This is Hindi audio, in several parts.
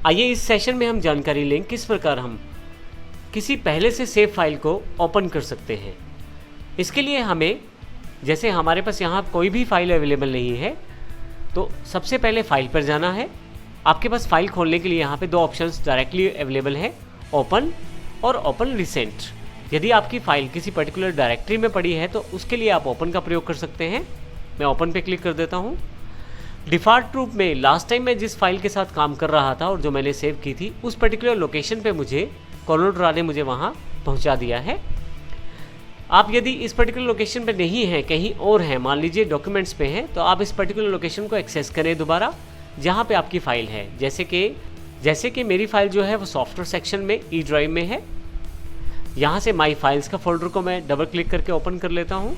आइए इस सेशन में हम जानकारी लें किस प्रकार हम किसी पहले से सेव फाइल को ओपन कर सकते हैं। इसके लिए हमें, जैसे हमारे पास यहाँ कोई भी फाइल अवेलेबल नहीं है, तो सबसे पहले फाइल पर जाना है। आपके पास फाइल खोलने के लिए यहाँ पे दो ऑप्शंस डायरेक्टली अवेलेबल है, ओपन और ओपन रिसेंट। यदि आपकी फाइल किसी पर्टिकुलर डायरेक्टरी में पड़ी है तो उसके लिए आप ओपन का प्रयोग कर सकते हैं। मैं ओपन पे क्लिक कर देता हूँ। डिफ़ॉल्ट रूप में लास्ट टाइम मैं जिस फाइल के साथ काम कर रहा था और जो मैंने सेव की थी, उस पर्टिकुलर लोकेशन पे मुझे कोलोड्रा ने मुझे वहाँ पहुँचा दिया है। आप यदि इस पर्टिकुलर लोकेशन पे नहीं हैं, कहीं और हैं, मान लीजिए डॉक्यूमेंट्स पे हैं, तो आप इस पर्टिकुलर लोकेशन को एक्सेस करें दोबारा जहाँ पे आपकी फ़ाइल है। जैसे कि मेरी फ़ाइल जो है वो सॉफ्टवेयर सेक्शन में ई ड्राइव में है। यहाँ से माई फाइल्स का फोल्डर को मैं डबल क्लिक करके ओपन कर लेता हूँ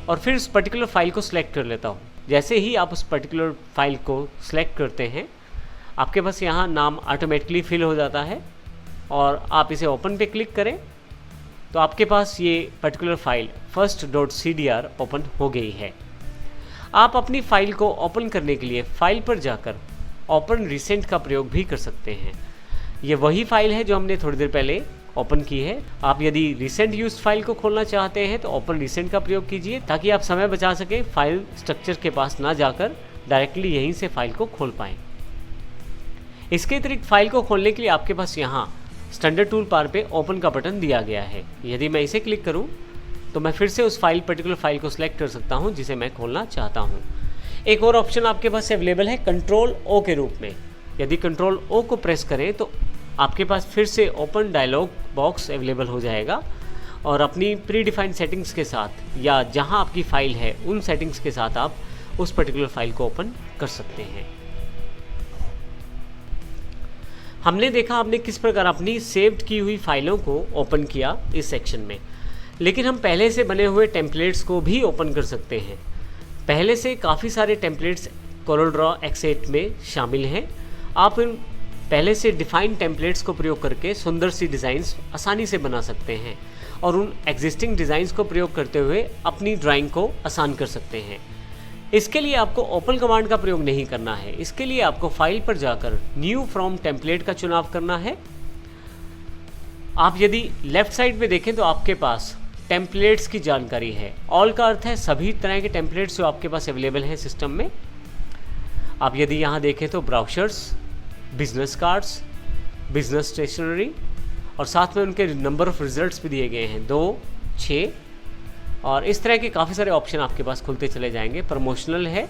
और फिर उस पर्टिकुलर फाइल को सिलेक्ट कर लेता हूँ। जैसे ही आप उस पर्टिकुलर फाइल को सिलेक्ट करते हैं, आपके पास यहाँ नाम ऑटोमेटिकली फिल हो जाता है और आप इसे ओपन पे क्लिक करें तो आपके पास ये पर्टिकुलर फाइल first.cdr ओपन हो गई है। आप अपनी फाइल को ओपन करने के लिए फाइल पर जाकर ओपन रिसेंट का प्रयोग भी कर सकते हैं। ये वही फाइल है जो हमने थोड़ी देर पहले ओपन की है। आप यदि रिसेंट यूज्ड फाइल को खोलना चाहते हैं तो ओपन रिसेंट का प्रयोग कीजिए, ताकि आप समय बचा सकें, फाइल स्ट्रक्चर के पास ना जाकर डायरेक्टली यहीं से फाइल को खोल पाएँ। इसके अतिरिक्त फाइल को खोलने के लिए आपके पास यहाँ स्टैंडर्ड टूल बार पे ओपन का बटन दिया गया है। यदि मैं इसे क्लिक करूं तो मैं फिर से उस पर्टिकुलर फाइल को सिलेक्ट कर सकता हूं जिसे मैं खोलना चाहता हूं। एक और ऑप्शन आपके पास अवेलेबल है कंट्रोल ओ के रूप में। यदि कंट्रोल ओ को प्रेस करें तो आपके पास फिर से ओपन डायलॉग बॉक्स अवेलेबल हो जाएगा और अपनी प्री डिफाइंड सेटिंग्स के साथ या जहां आपकी फ़ाइल है उन सेटिंग्स के साथ आप उस पर्टिकुलर फाइल को ओपन कर सकते हैं। हमने देखा आपने किस प्रकार अपनी सेव्ड की हुई फाइलों को ओपन किया इस सेक्शन में, लेकिन हम पहले से बने हुए टेम्पलेट्स को भी ओपन कर सकते हैं। पहले से काफ़ी सारे टेम्पलेट्स कोलोड्रा X8 में शामिल हैं। आप इन पहले से डिफाइंड टेम्पलेट्स को प्रयोग करके सुंदर सी डिज़ाइंस आसानी से बना सकते हैं और उन एग्जिस्टिंग डिज़ाइंस को प्रयोग करते हुए अपनी ड्राइंग को आसान कर सकते हैं। इसके लिए आपको ओपन कमांड का प्रयोग नहीं करना है। इसके लिए आपको फाइल पर जाकर न्यू फ्रॉम टेम्पलेट का चुनाव करना है। आप यदि लेफ्ट साइड पे देखें तो आपके पास टेम्पलेट्स की जानकारी है। ऑल का अर्थ है सभी तरह के टेम्पलेट्स जो आपके पास अवेलेबल हैं सिस्टम में। आप यदि यहाँ देखें तो ब्राउशर्स, बिजनेस कार्ड्स, बिजनेस स्टेशनरी और साथ में उनके नंबर ऑफ रिजल्ट्स भी दिए गए हैं, 2, 6 और इस तरह के काफ़ी सारे ऑप्शन आपके पास खुलते चले जाएंगे। प्रमोशनल है,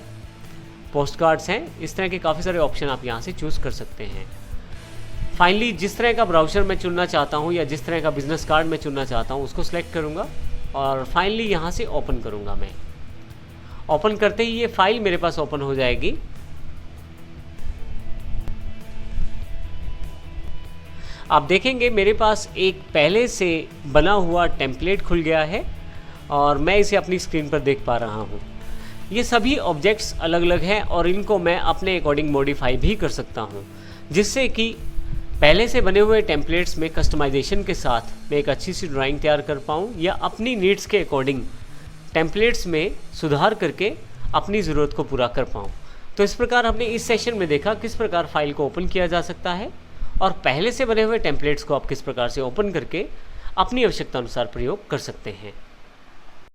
पोस्ट कार्ड्स हैं, इस तरह के काफ़ी सारे ऑप्शन आप यहाँ से चूज़ कर सकते हैं। फाइनली जिस तरह का ब्राउज़र मैं चुनना चाहता हूँ या जिस तरह का बिजनेस कार्ड मैं चुनना चाहता हूँ उसको सिलेक्ट करूँगा और फाइनली यहाँ से ओपन करूँगा। मैं ओपन करते ही ये फाइल मेरे पास ओपन हो जाएगी। आप देखेंगे मेरे पास एक पहले से बना हुआ टेम्पलेट खुल गया है और मैं इसे अपनी स्क्रीन पर देख पा रहा हूँ। ये सभी ऑब्जेक्ट्स अलग अलग हैं और इनको मैं अपने अकॉर्डिंग मॉडिफाई भी कर सकता हूँ, जिससे कि पहले से बने हुए टेम्पलेट्स में कस्टमाइजेशन के साथ मैं एक अच्छी सी ड्राइंग तैयार कर पाऊँ या अपनी नीड्स के अकॉर्डिंग टेम्पलेट्स में सुधार करके अपनी ज़रूरत को पूरा कर पाऊँ। तो इस प्रकार हमने इस सेशन में देखा किस प्रकार फाइल को ओपन किया जा सकता है और पहले से बने हुए टेम्पलेट्स को आप किस प्रकार से ओपन करके अपनी आवश्यकता अनुसार प्रयोग कर सकते हैं।